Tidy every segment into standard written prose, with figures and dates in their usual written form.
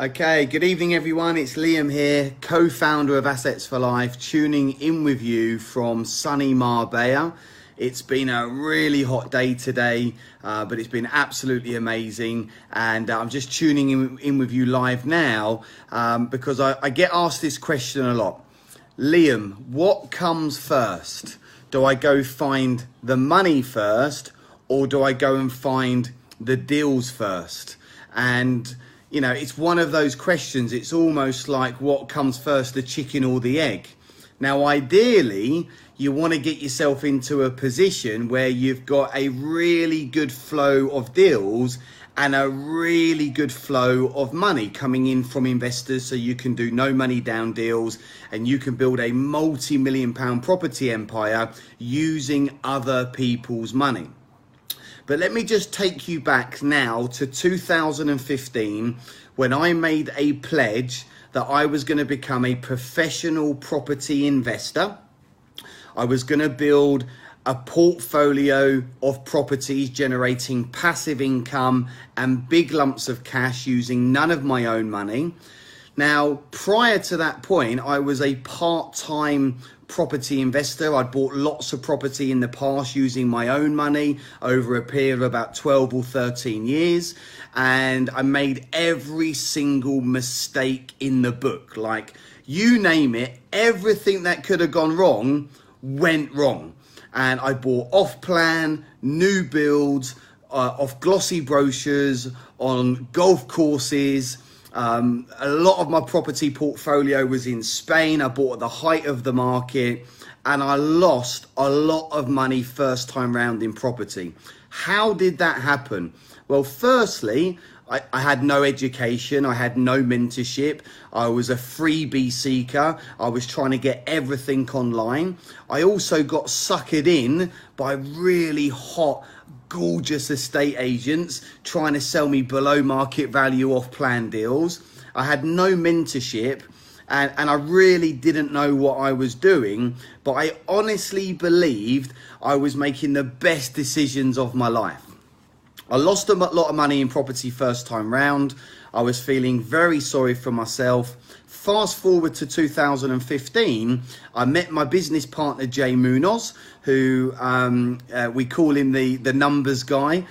Okay, good evening everyone. It's Liam here, co-founder of Assets for Life, tuning in with you from sunny Marbella. It's been a really hot day today, but it's been absolutely amazing. And I'm just tuning in with you live now because I get asked this question a lot. Liam, what comes first? Do I go find the money first, or do I go and find the deals first? And you know, it's one of those questions. It's almost like what comes first, the chicken or the egg? Now, ideally, you want to get yourself into a position where you've got a really good flow of deals and a really good flow of money coming in from investors, so you can do no money down deals and you can build a multi-million-pound property empire using other people's money. But let me just take you back now to 2015, when I made a pledge that I was going to become a professional property investor. I was going to build a portfolio of properties generating passive income and big lumps of cash using none of my own money. Now, prior to that point, I was a part-time property investor. I'd bought lots of property in the past using my own money over a period of about 12 or 13 years. And I made every single mistake in the book. Like, you name it, everything that could have gone wrong went wrong. And I bought off-plan, new builds, off glossy brochures, on golf courses. A lot of my property portfolio was in Spain. I bought at the height of the market, and I lost a lot of money first time round in property. How did that happen? Well, firstly, I had no education. I had no mentorship. I was a freebie seeker. I was trying to get everything online. I also got suckered in by really hot, gorgeous estate agents trying to sell me below market value off plan deals. I had no mentorship, and I really didn't know what I was doing, but I honestly believed I was making the best decisions of my life. I lost a lot of money in property first time round. I was feeling very sorry for myself. Fast forward to 2015, I met my business partner, Jay Munoz, who we call him the numbers guy.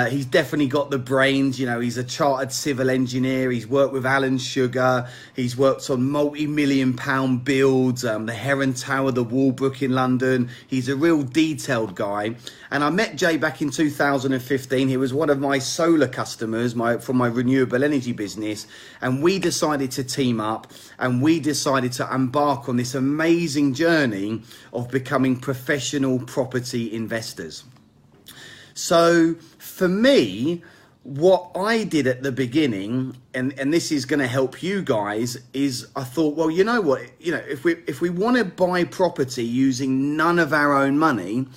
He's definitely got the brains. You know, he's a chartered civil engineer. He's worked with Alan Sugar. He's worked on multi-million-pound builds, the Heron Tower, the Walbrook in London. He's a real detailed guy. And I met Jay back in 2015. He was one of my solar customers from my renewable energy business. And we decided to team up, and we decided to embark on this amazing journey of becoming professional property investors. So for me, what I did at the beginning, and this is going to help you guys, is I thought, well, you know what, if we want to buy property using none of our own money,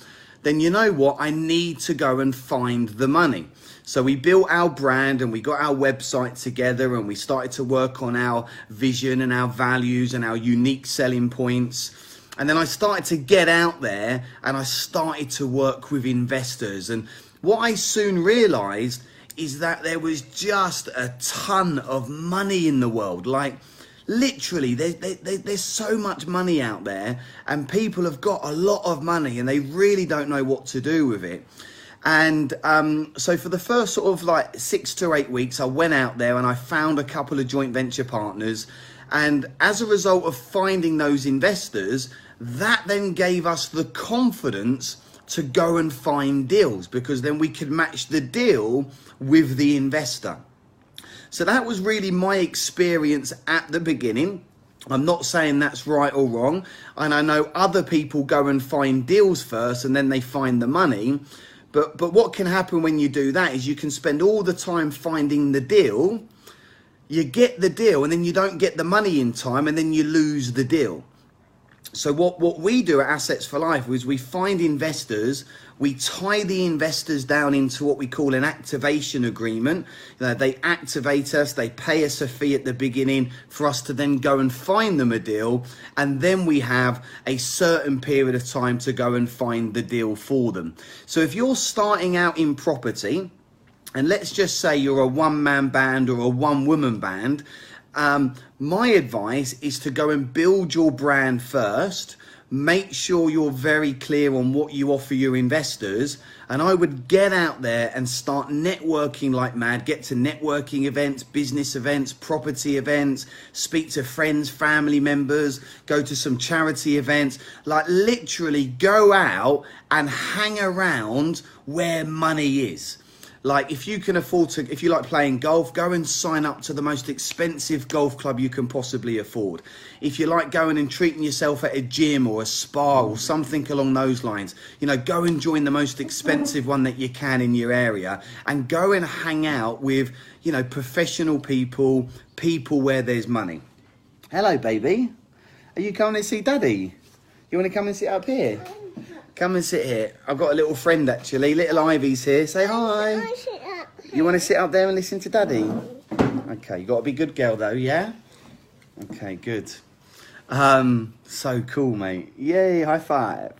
then you know what, I need to go and find the money. So we built our brand and we got our website together, and we started to work on our vision and our values and our unique selling points. And then I started to get out there and I started to work with investors. And what I soon realized is that there was just a ton of money in the world. Like, literally, there's so much money out there, and people have got a lot of money and they really don't know what to do with it. And so for the first sort of like 6 to 8 weeks, I went out there and I found a couple of joint venture partners. And as a result of finding those investors, that then gave us the confidence to go and find deals, because then we could match the deal with the investor. So that was really my experience at the beginning. I'm not saying that's right or wrong. And I know other people go and find deals first and then they find the money. But what can happen when you do that is you can spend all the time finding the deal. You get the deal and then you don't get the money in time, and then you lose the deal. So what we do at Assets for Life is we find investors, we tie the investors down into what we call an activation agreement. They activate us, they pay us a fee at the beginning for us to then go and find them a deal, and then we have a certain period of time to go and find the deal for them. So if you're starting out in property and let's just say you're a one-man band or a one-woman band, my advice is to go and build your brand first. Make sure you're very clear on what you offer your investors, and I would get out there and start networking like mad. Get to networking events, business events, property events, speak to friends, family members, go to some charity events. Like literally go out and hang around where money is. Like if you can afford to, if you like playing golf, go and sign up to the most expensive golf club you can possibly afford. If you like going and treating yourself at a gym or a spa or something along those lines, you know, go and join the most expensive one that you can in your area, and go and hang out with, you know, professional people, people where there's money. Hello, baby. Are you coming to see Daddy? You want to come and sit up here? Come and sit here. I've got a little friend actually. Little Ivy's here. Say hi. You want to sit up there and listen to Daddy? Okay, you got to be a good girl though, yeah? Okay, good. So cool, mate. Yay, high five.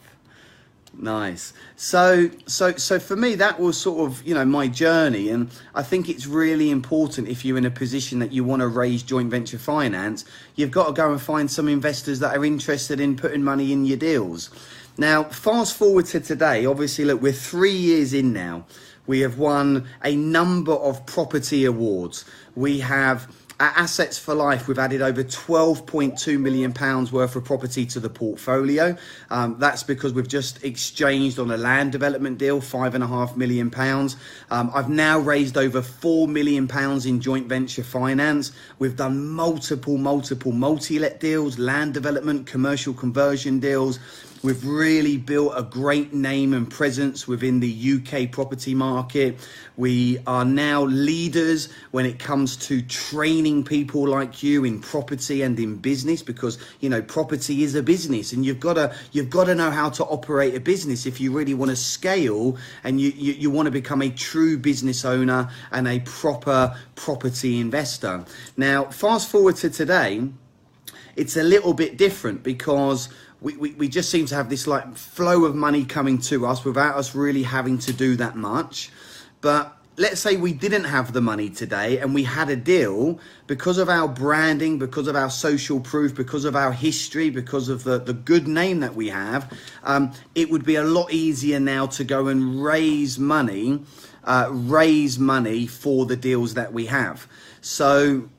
Nice. So for me, that was sort of, you know, my journey, and I think it's really important if you're in a position that you want to raise joint venture finance, you've got to go and find some investors that are interested in putting money in your deals. Now, fast forward to today, obviously, look, we're 3 years in now. We have won a number of property awards. We have, at Assets for Life, we've added over £12.2 million worth of property to the portfolio. That's because we've just exchanged on a land development deal, £5.5 million. I've now raised over £4 million in joint venture finance. We've done multiple multi-let deals, land development, commercial conversion deals. We've really built a great name and presence within the UK property market. We are now leaders when it comes to training people like you in property and in business, because, you know, property is a business, and you've got to know how to operate a business if you really want to scale and you want to become a true business owner and a proper property investor. Now, fast forward to today, it's a little bit different because we just seem to have this like flow of money coming to us without us really having to do that much. But let's say we didn't have the money today and we had a deal, because of our branding, because of our social proof, because of our history, because of the good name that we have, it would be a lot easier now to go and raise money for the deals that we have. So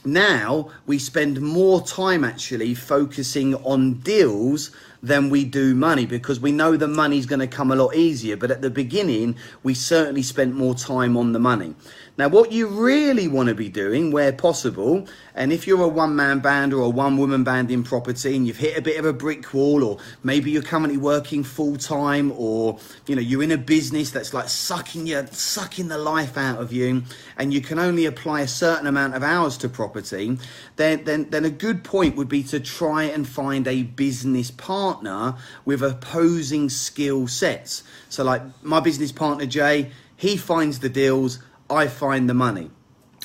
now we spend more time actually focusing on deals than we do money, because we know the money's going to come a lot easier. But at the beginning, we certainly spent more time on the money. Now, what you really want to be doing where possible, and if you're a one-man band or a one-woman band in property and you've hit a bit of a brick wall, or maybe you're currently working full-time, or, you know, you're in a business that's like sucking the life out of you, and you can only apply a certain amount of hours to property, then a good point would be to try and find a business partner with opposing skill sets. So like my business partner, Jay, he finds the deals, I find the money.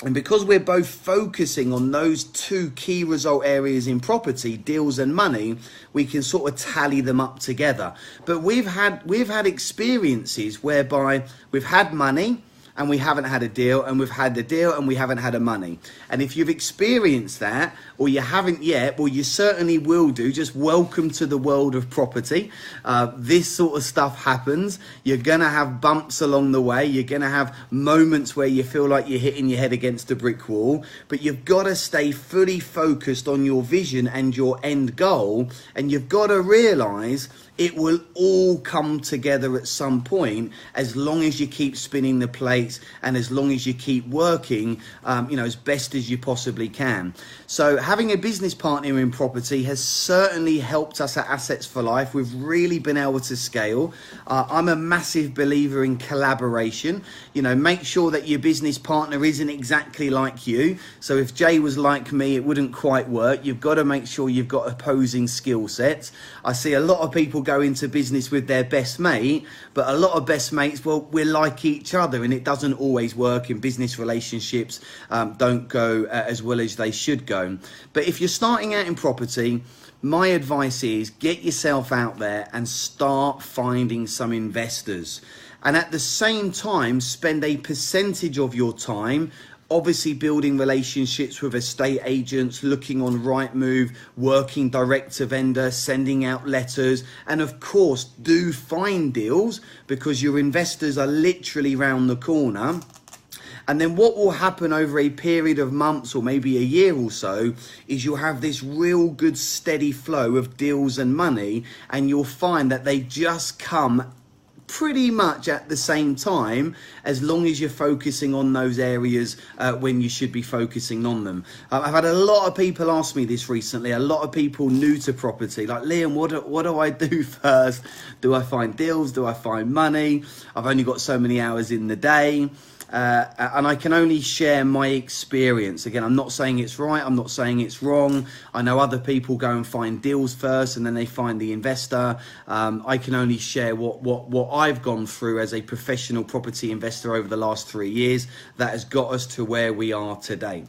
And because we're both focusing on those two key result areas in property, deals and money, we can sort of tally them up together. But we've had experiences whereby we've had money and we haven't had a deal, and we've had the deal and we haven't had a money. And if you've experienced that, or you haven't yet, well, you certainly will do. Just welcome to the world of property. This sort of stuff happens. You're going to have bumps along the way. You're going to have moments where you feel like you're hitting your head against a brick wall, but you've got to stay fully focused on your vision and your end goal. And you've got to realize it will all come together at some point, as long as you keep spinning the plates and as long as you keep working, you know, as best as you possibly can. So having a business partner in property has certainly helped us at Assets for Life. We've really been able to scale. I'm a massive believer in collaboration. You know, make sure that your business partner isn't exactly like you. So if Jay was like me, it wouldn't quite work. You've got to make sure you've got opposing skill sets. I see a lot of people go into business with their best mate, but a lot of best mates, well, we're like each other, and it doesn't always work in business relationships. Don't go as well as they should go. But if you're starting out in property, my advice is get yourself out there and start finding some investors. and at the same time spend a percentage of your time obviously building relationships with estate agents, looking on Rightmove, working direct to vendor, sending out letters, and of course do find deals because your investors are literally round the corner. And then what will happen over a period of months or maybe a year or so is you'll have this real good steady flow of deals and money, and you'll find that they just come pretty much at the same time, as long as you're focusing on those areas when you should be focusing on them. I've had a lot of people ask me this recently, a lot of people new to property, like, Liam, what do I do first? Do I find deals? Do I find money? I've only got so many hours in the day. And I can only share my experience. Again, I'm not saying it's right, I'm not saying it's wrong. I know other people go and find deals first and then they find the investor. I can only share what I've gone through as a professional property investor over the last 3 years that has got us to where we are today.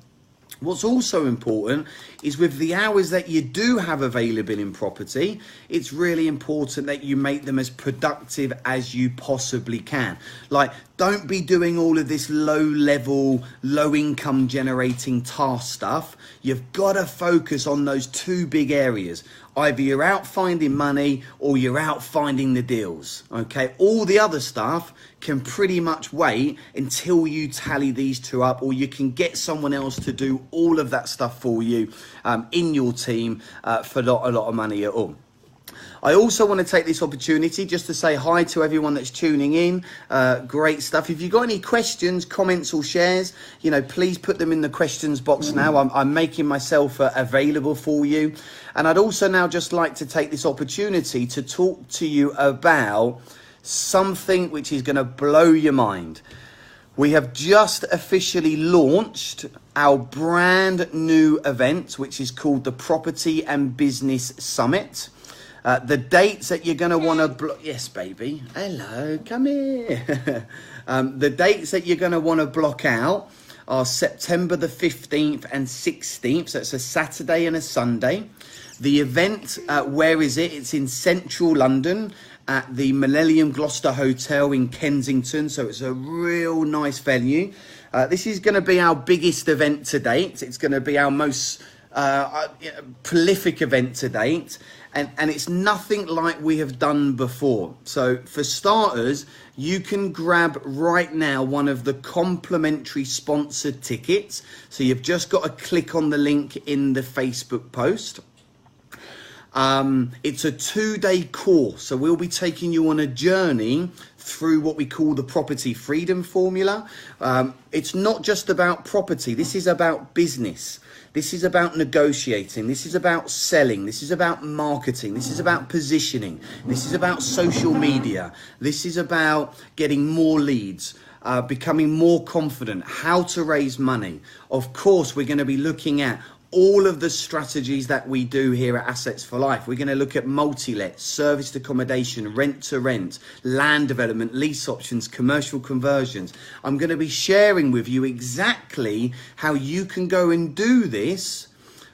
What's also important is with the hours that you do have available in property, it's really important that you make them as productive as you possibly can. Like, don't be doing all of this low level, low income generating task stuff. You've got to focus on those two big areas. Either you're out finding money or you're out finding the deals, okay? All the other stuff can pretty much wait until you tally these two up, or you can get someone else to do all of that stuff for you in your team for not a lot of money at all. I also want to take this opportunity just to say hi to everyone that's tuning in. Great stuff. If you've got any questions, comments or shares, you know, please put them in the questions box now. I'm making myself available for you. And I'd also now just like to take this opportunity to talk to you about something which is going to blow your mind. We have just officially launched our brand new event, which is called the Property and Business Summit. The dates that you're going to want to yes, baby. Hello, come here. The dates that you're going to want to block out are September the 15th and 16th. So it's a Saturday and a Sunday. The event, where is it? It's in central London at the Millennium Gloucester Hotel in Kensington. So it's a real nice venue. This is going to be our biggest event to date. It's going to be our most prolific event to date. And it's nothing like we have done before. So for starters, you can grab right now one of the complimentary sponsored tickets. So you've just got to click on the link in the Facebook post. It's a 2-day course. So we'll be taking you on a journey through what we call the property freedom formula. It's not just about property. This is about business. This is about negotiating. This is about selling. This is about marketing. This is about positioning. This is about social media. This is about getting more leads, becoming more confident, how to raise money. Of course, we're going to be looking at all of the strategies that we do here at Assets for Life. We're going to look at multi-let, serviced accommodation, rent to rent, land development, lease options, commercial conversions. I'm going to be sharing with you exactly how you can go and do this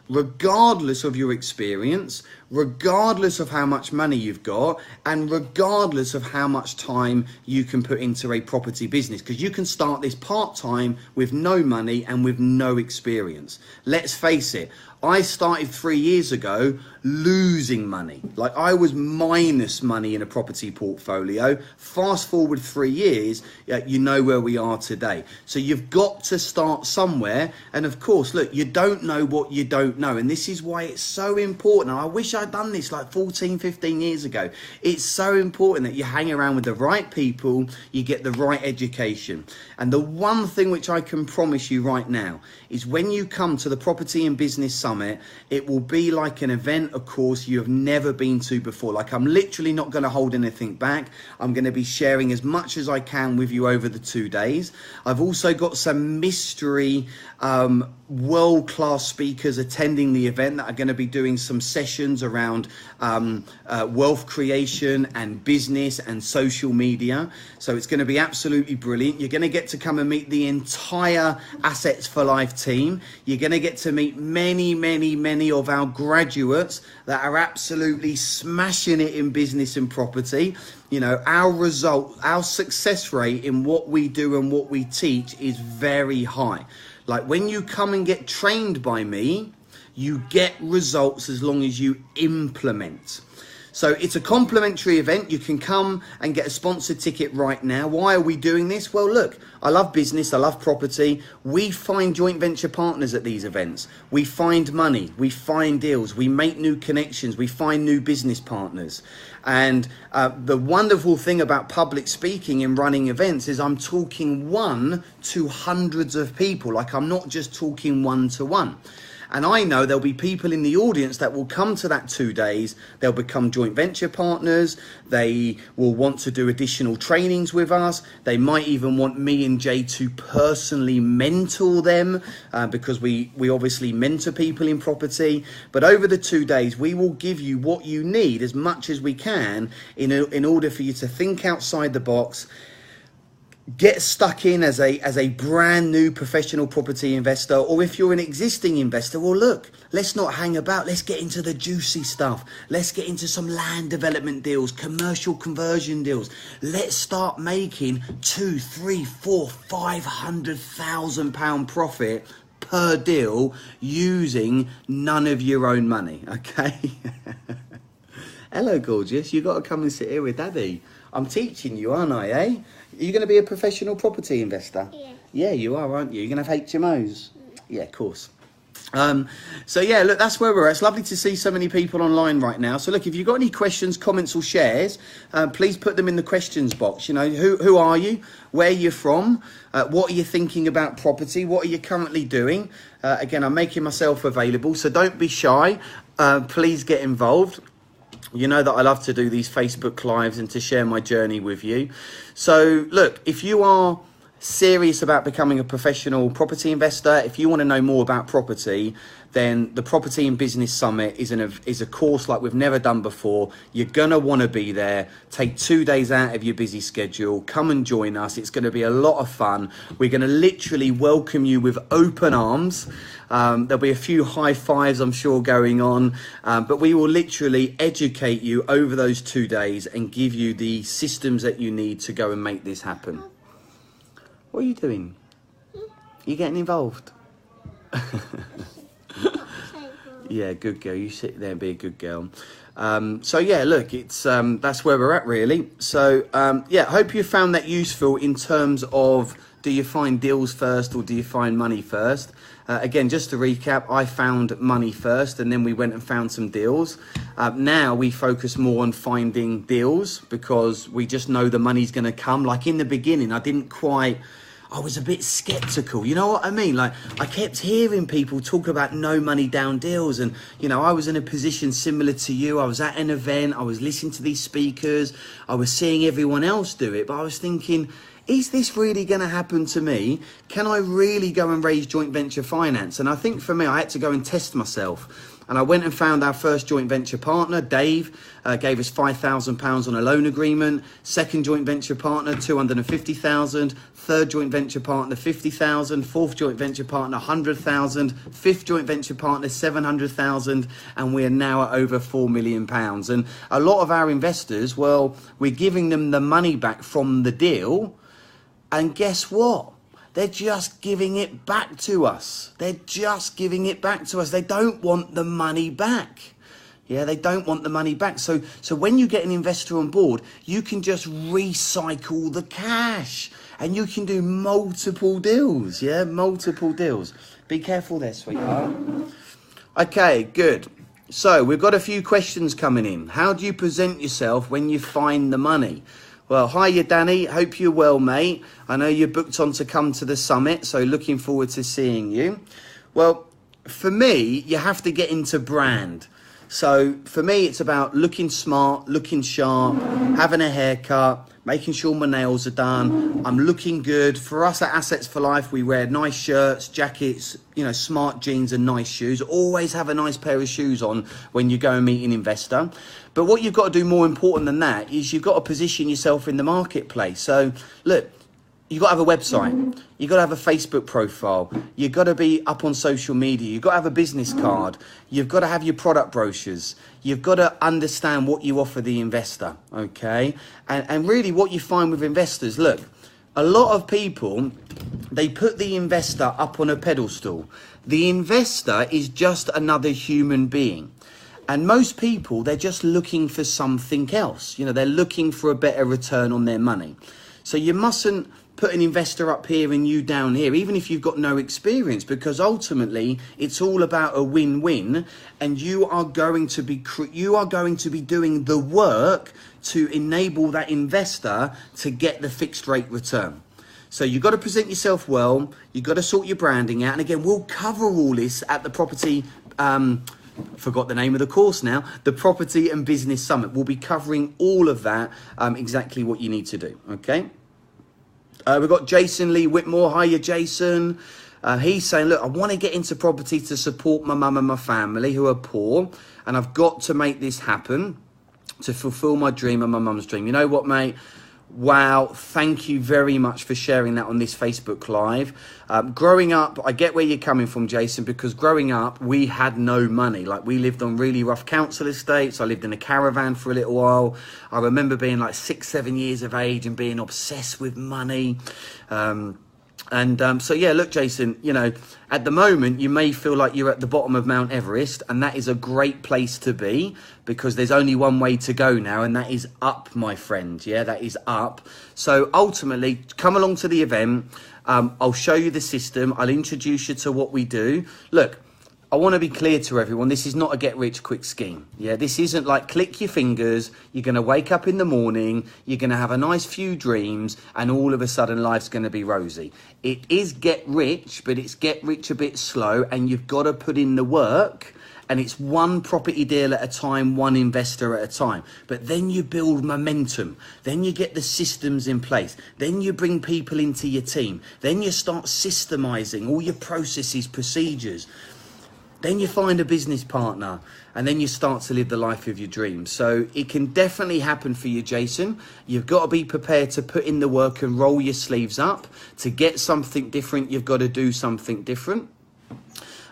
regardless of your experience, regardless of how much money you've got, and regardless of how much time you can put into a property business, because you can start this part-time with no money and with no experience. Let's face it, I started 3 years ago losing money. Like, I was minus money in a property portfolio. Fast forward 3 years, you know where we are today. So you've got to start somewhere. And of course, look, you don't know what you don't know. And this is why it's so important. I wish I'd done this like 14, 15 years ago. It's so important that you hang around with the right people, you get the right education. And the one thing which I can promise you right now is when you come to the Property and Business Summit, it will be like an event, of course, you have never been to before. Like, I'm literally not going to hold anything back. I'm going to be sharing as much as I can with you over the 2 days. I've also got some mystery world-class speakers attending the event that are going to be doing some sessions around wealth creation and business and social media. So it's going to be absolutely brilliant. You're going to get to come and meet the entire Assets for Life team. You're going to get to meet many many of our graduates that are absolutely smashing it in business and property. You know, our success rate in what we do and what we teach is very high. Like when you come and get trained by me, you get results as long as you implement. So it's a complimentary event. You can come and get a sponsored ticket right now. Why are we doing this? Well, look, I love business. I love property. We find joint venture partners at these events. We find money. We find deals. We make new connections. We find new business partners. And the wonderful thing about public speaking and running events is I'm talking one to hundreds of people. Like I'm not just talking one to one. And I know there'll be people in the audience that will come to that 2 days. They'll become joint venture partners. They will want to do additional trainings with us. They might even want me and Jay to personally mentor them because we obviously mentor people in property. But over the 2 days, we will give you what you need as much as we can in order for you to think outside the box, get stuck in as a brand new professional property investor, or if you're an existing investor, well, look, let's not hang about. Let's get into the juicy stuff. Let's get into some land development deals, commercial conversion deals. Let's start making 2, 3, 4, 500,000 pound profit per deal using none of your own money. Okay. Hello, gorgeous. You got to come and sit here with Daddy. I'm teaching you, aren't I, eh? Are you going to be a professional property investor? Yeah. Yeah, you are, aren't you? You're going to have HMOs? Yeah, of course. So yeah, look, that's where we're at. It's lovely to see so many people online right now. So look, if you've got any questions, comments or shares, please put them in the questions box. You know, who are you? Where you're from? What are you thinking about property? What are you currently doing? Again, I'm making myself available, so don't be shy. Please get involved. You know that I love to do these Facebook Lives and to share my journey with you. So look, if you are serious about becoming a professional property investor, if you want to know more about property, then the Property and Business Summit is a course like we've never done before. You're going to want to be there. Take 2 days out of your busy schedule. Come and join us. It's going to be a lot of fun. We're going to literally welcome you with open arms. There'll be a few high fives, I'm sure, going on. But we will literally educate you over those 2 days and give you the systems that you need to go and make this happen. What are you doing? You getting involved? Yeah, good girl. You sit there and be a good girl. So yeah, look, it's that's where we're at really. So yeah, hope you found that useful in terms of, do you find deals first or do you find money first? Again, just to recap, I found money first and then we went and found some deals. Now we focus more on finding deals because we just know the money's going to come. Like in the beginning, I was a bit skeptical, you know what I mean? Like I kept hearing people talk about no money down deals, and you know, I was in a position similar to you. I was at an event, I was listening to these speakers, I was seeing everyone else do it, but I was thinking, is this really going to happen to me? Can I really go and raise joint venture finance? And I think for me, I had to go and test myself. And I went and found our first joint venture partner, Dave, gave us £5,000 on a loan agreement. Second joint venture partner, 250,000. Third joint venture partner, 50,000. Fourth joint venture partner, 100,000. Fifth joint venture partner, 700,000. And we are now at over £4 million. And a lot of our investors, well, we're giving them the money back from the deal. And guess what? They're just giving it back to us. They're just giving it back to us. They don't want the money back. Yeah, they don't want the money back. So when you get an investor on board, you can just recycle the cash and you can do multiple deals. Yeah, multiple deals. Be careful there, sweetheart. Okay, good. So we've got a few questions coming in. How do you present yourself when you find the money? Well, hiya, Danny. Hope you're well, mate. I know you're booked on to come to the summit, so looking forward to seeing you. Well, for me, you have to get into brand. So for me, it's about looking smart, looking sharp, having a haircut, making sure my nails are done. I'm looking good. For us at Assets for Life, we wear nice shirts, jackets, you know, smart jeans and nice shoes. Always have a nice pair of shoes on when you go and meet an investor. But what you've got to do more important than that is you've got to position yourself in the marketplace. So look, you got to have a website, you got to have a Facebook profile, you got to be up on social media, you got to have a business card, you've got to have your product brochures, you've got to understand what you offer the investor, okay? And really what you find with investors, look, a lot of people, they put the investor up on a pedestal. The investor is just another human being. And most people, they're just looking for something else. You know, they're looking for a better return on their money. So you mustn't put an investor up here and you down here, even if you've got no experience, because ultimately it's all about a win-win, and you are going to be doing the work to enable that investor to get the fixed rate return. So you've got to present yourself well, you've got to sort your branding out, and again, we'll cover all this at the property forgot the name of the course now, the Property and Business Summit. We'll be covering all of that, exactly what you need to do, okay? We've got Jason Lee Whitmore. Hiya, Jason. He's saying, look, I want to get into property to support my mum and my family who are poor, and I've got to make this happen to fulfill my dream and my mum's dream. You know what, mate? Wow, thank you very much for sharing that on this Facebook Live. Growing up, I get where you're coming from, Jason, because growing up, we had no money. Like, we lived on really rough council estates. I lived in a caravan for a little while. I remember being like 6, 7 years of age and being obsessed with money. So yeah, look, Jason, you know, at the moment you may feel like you're at the bottom of Mount Everest, and that is a great place to be, because there's only one way to go now, and that is up, my friend. Yeah, that is up. So ultimately, come along to the event. I'll show you the system. I'll introduce you to what we do. Look, I want to be clear to everyone, this is not a get-rich-quick scheme. Yeah, this isn't like click your fingers, you're going to wake up in the morning, you're going to have a nice few dreams, and all of a sudden life's going to be rosy. It is get rich, but it's get rich a bit slow, and you've got to put in the work, and it's one property deal at a time, one investor at a time. But then you build momentum, then you get the systems in place, then you bring people into your team, then you start systemizing all your processes, procedures. Then you find a business partner, and then you start to live the life of your dreams. So it can definitely happen for you, Jason. You've got to be prepared to put in the work and roll your sleeves up. To get something different, you've got to do something different.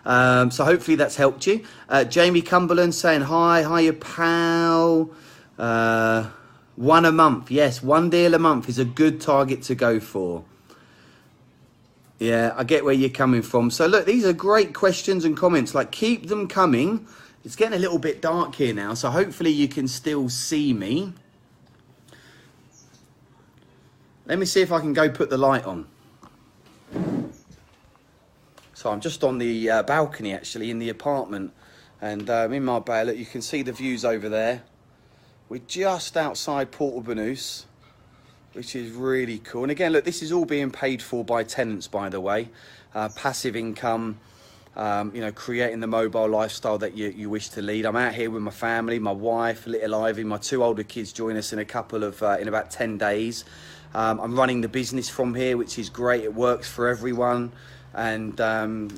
So hopefully that's helped you. Jamie Cumberland saying, hiya, pal. 1 a month. Yes, 1 deal a month is a good target to go for. Yeah, I get where you're coming from. So look, these are great questions and comments. Like, keep them coming. It's getting a little bit dark here now, so hopefully you can still see me. Let me see if I can go put the light on. So I'm just on the balcony, actually, in the apartment. And in Marbella, look, you can see the views over there. We're just outside Porto-Banús, which is really cool. And again, look, this is all being paid for by tenants, by the way. Passive income, you know, creating the mobile lifestyle that you wish to lead. I'm out here with my family, my wife, little Ivy, my 2 older kids join us in a couple of, in about 10 days. I'm running the business from here, which is great. It works for everyone. And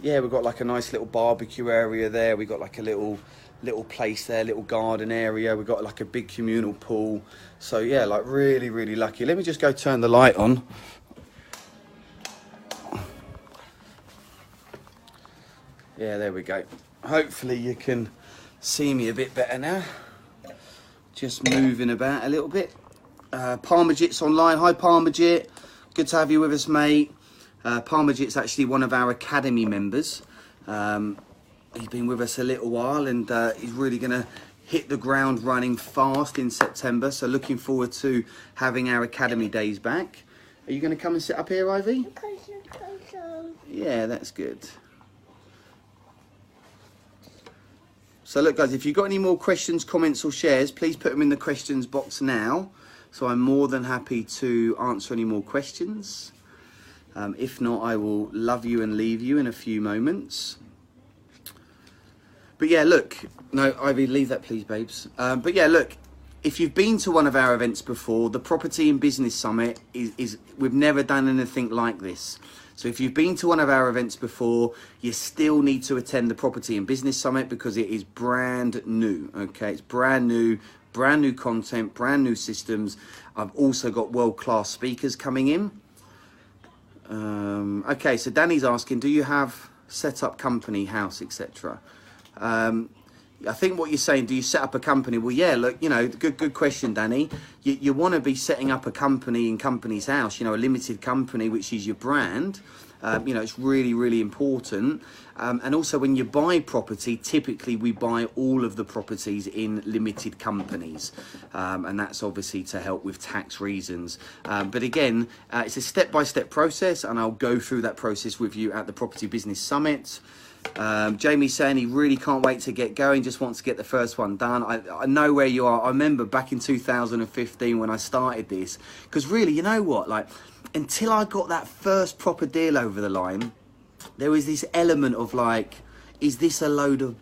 yeah, we've got like a nice little barbecue area there. We've got like a little place there, little garden area. We've got like a big communal pool. So yeah, like really, really lucky. Let me just go turn the light on. Yeah, there we go. Hopefully you can see me a bit better now. Just moving about a little bit. Parmajit's online. Hi Parmajit. Good to have you with us, mate. Parmajit's actually one of our academy members. He's been with us a little while, and he's really going to hit the ground running fast in September. So looking forward to having our academy days back. Are you going to come and sit up here, Ivy? Yeah, that's good. So look, guys, if you've got any more questions, comments or shares, please put them in the questions box now. So I'm more than happy to answer any more questions. If not, I will love you and leave you in a few moments. But yeah, look, no, Ivy, leave that please, babes. But yeah, look, if you've been to one of our events before, the Property and Business Summit is we've never done anything like this. So if you've been to one of our events before, you still need to attend the Property and Business Summit because it is brand new, okay? It's brand new content, brand new systems. I've also got world-class speakers coming in. Okay, so Danny's asking, do you have set up company, house, etc.? I think what you're saying, do you set up a company? Well, yeah, look, you know, good question, Danny. You want to be setting up a company in company's house, you know, a limited company, which is your brand. You know, it's really, really important. And also when you buy property, typically we buy all of the properties in limited companies. And that's obviously to help with tax reasons. But again, it's a step-by-step process, and I'll go through that process with you at the Property Business Summit. Jamie's saying he really can't wait to get going, just wants to get the first one done. I know where you are. I remember back in 2015 when I started this, because really, you know what, like, until I got that first proper deal over the line, there was this element of like, is this a load of,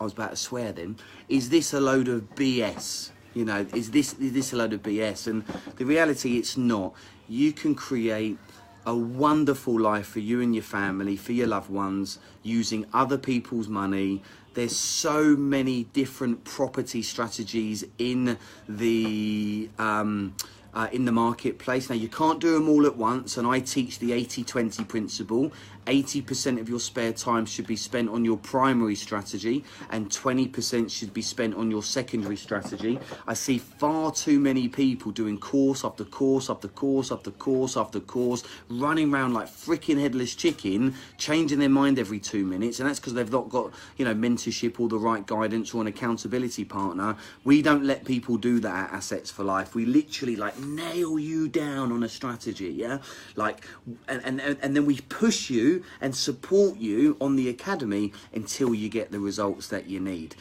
I was about to swear then, is this a load of BS? You know, is this a load of BS? And the reality, it's not. You can create a wonderful life for you and your family, for your loved ones, using other people's money. There's so many different property strategies in the marketplace. Now, you can't do them all at once, and I teach the 80-20 principle. 80% of your spare time should be spent on your primary strategy, and 20% should be spent on your secondary strategy. I see far too many people doing course after course after course after course after course, running around like freaking headless chicken, changing their mind every 2 minutes, and that's because they've not got, you know, mentorship or the right guidance or an accountability partner. We don't let people do that at Assets for Life. We literally like nail you down on a strategy, yeah, like, and then we push you and support you on the academy until you get the results that you need.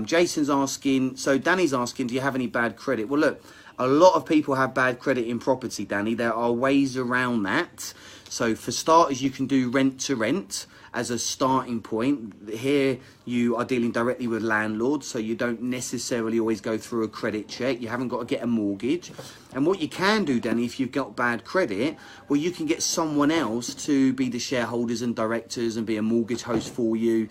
Jason's asking, so Danny's asking, do you have any bad credit? Well, look, a lot of people have bad credit in property, Danny. There are ways around that. So for starters, you can do rent to rent as a starting point. Here you are dealing directly with landlords, so you don't necessarily always go through a credit check. You haven't got to get a mortgage. And what you can do, Danny, if you've got bad credit, well, you can get someone else to be the shareholders and directors and be a mortgage host for you.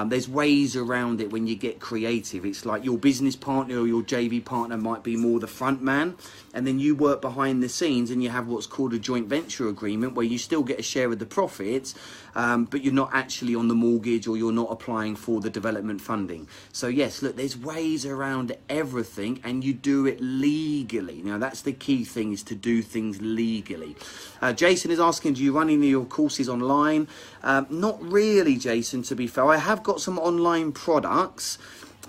There's ways around it when you get creative. It's like your business partner or your JV partner might be more the front man, and then you work behind the scenes and you have what's called a joint venture agreement where you still get a share of the profits, but you're not actually on the mortgage or you're not applying for the development funding. So yes, look, there's ways around everything, and you do it legally. Now that's the key thing, is to do things legally. Jason is asking, do you run any of your courses online? Not really, Jason, to be fair. I have got some online products.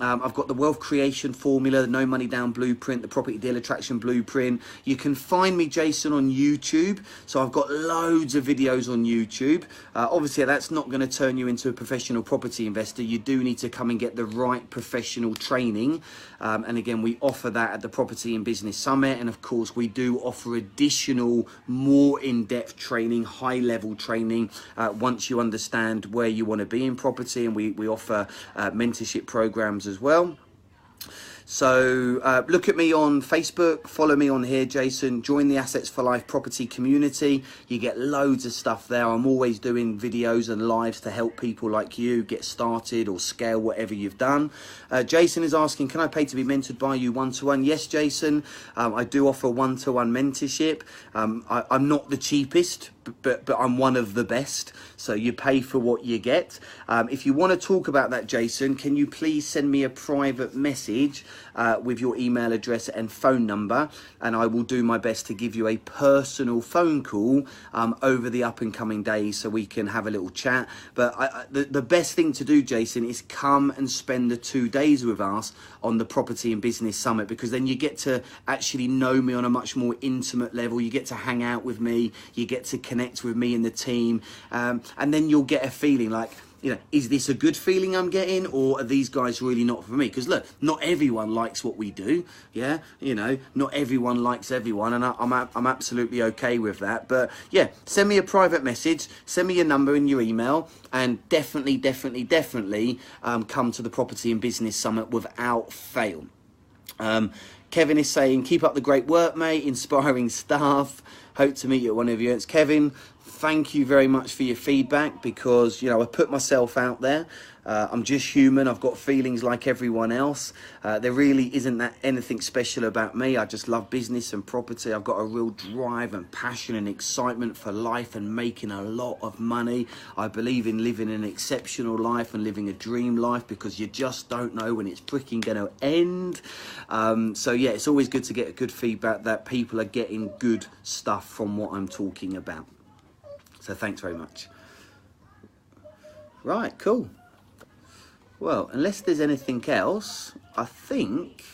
I've got the Wealth Creation Formula, the No Money Down Blueprint, the Property Deal Attraction Blueprint. You can find me, Jason, on YouTube. So I've got loads of videos on YouTube. Obviously, that's not going to turn you into a professional property investor. You do need to come and get the right professional training. And again, we offer that at the Property and Business Summit. And of course, we do offer additional, more in-depth training, high-level training, once you understand where you want to be in property. And we offer mentorship programs as well. So look at me on Facebook, follow me on here, Jason, join the Assets for Life property community. You get loads of stuff there. I'm always doing videos and lives to help people like you get started or scale whatever you've done. Jason is asking, can I pay to be mentored by you one-to-one? Yes, Jason, I do offer one-to-one mentorship. I'm not the cheapest, but I'm one of the best. So you pay for what you get. If you want to talk about that, Jason, can you please send me a private message with your email address and phone number, and I will do my best to give you a personal phone call over the up and coming days so we can have a little chat. But the best thing to do, Jason, is come and spend the 2 days with us on the Property and Business Summit, because then you get to actually know me on a much more intimate level. You get to hang out with me, you get to connect with me and the team, and then you'll get a feeling like, you know, is this a good feeling I'm getting, or are these guys really not for me? Because look, not everyone likes what we do, yeah, you know, not everyone likes everyone, and I'm absolutely okay with that. But yeah, send me a private message, send me your number and your email, and definitely come to the Property and Business Summit without fail. Kevin is saying, keep up the great work, mate, inspiring staff, hope to meet you at one of your events. Kevin, thank you very much for your feedback, because, you know, I put myself out there. I'm just human. I've got feelings like everyone else. There really isn't anything special about me. I just love business and property. I've got a real drive and passion and excitement for life and making a lot of money. I believe in living an exceptional life and living a dream life, because you just don't know when it's freaking going to end. So yeah, it's always good to get a good feedback that people are getting good stuff from what I'm talking about. So thanks very much. Right, cool. Well, unless there's anything else, I think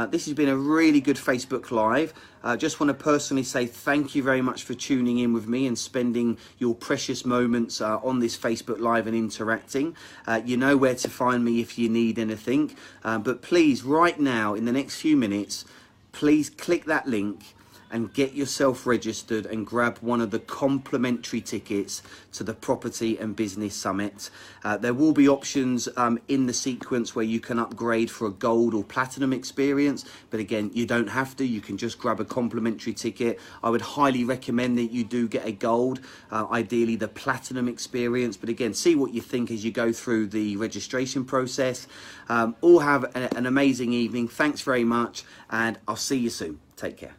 this has been a really good Facebook Live. I just want to personally say thank you very much for tuning in with me and spending your precious moments on this Facebook Live and interacting. You know where to find me if you need anything. But please, right now, in the next few minutes, please click that link and get yourself registered and grab one of the complimentary tickets to the Property and Business Summit. There will be options in the sequence where you can upgrade for a gold or platinum experience, but again, you don't have to. You can just grab a complimentary ticket. I would highly recommend that you do get a gold, ideally the platinum experience, but again, see what you think as you go through the registration process. All have an amazing evening. Thanks very much, and I'll see you soon. Take care.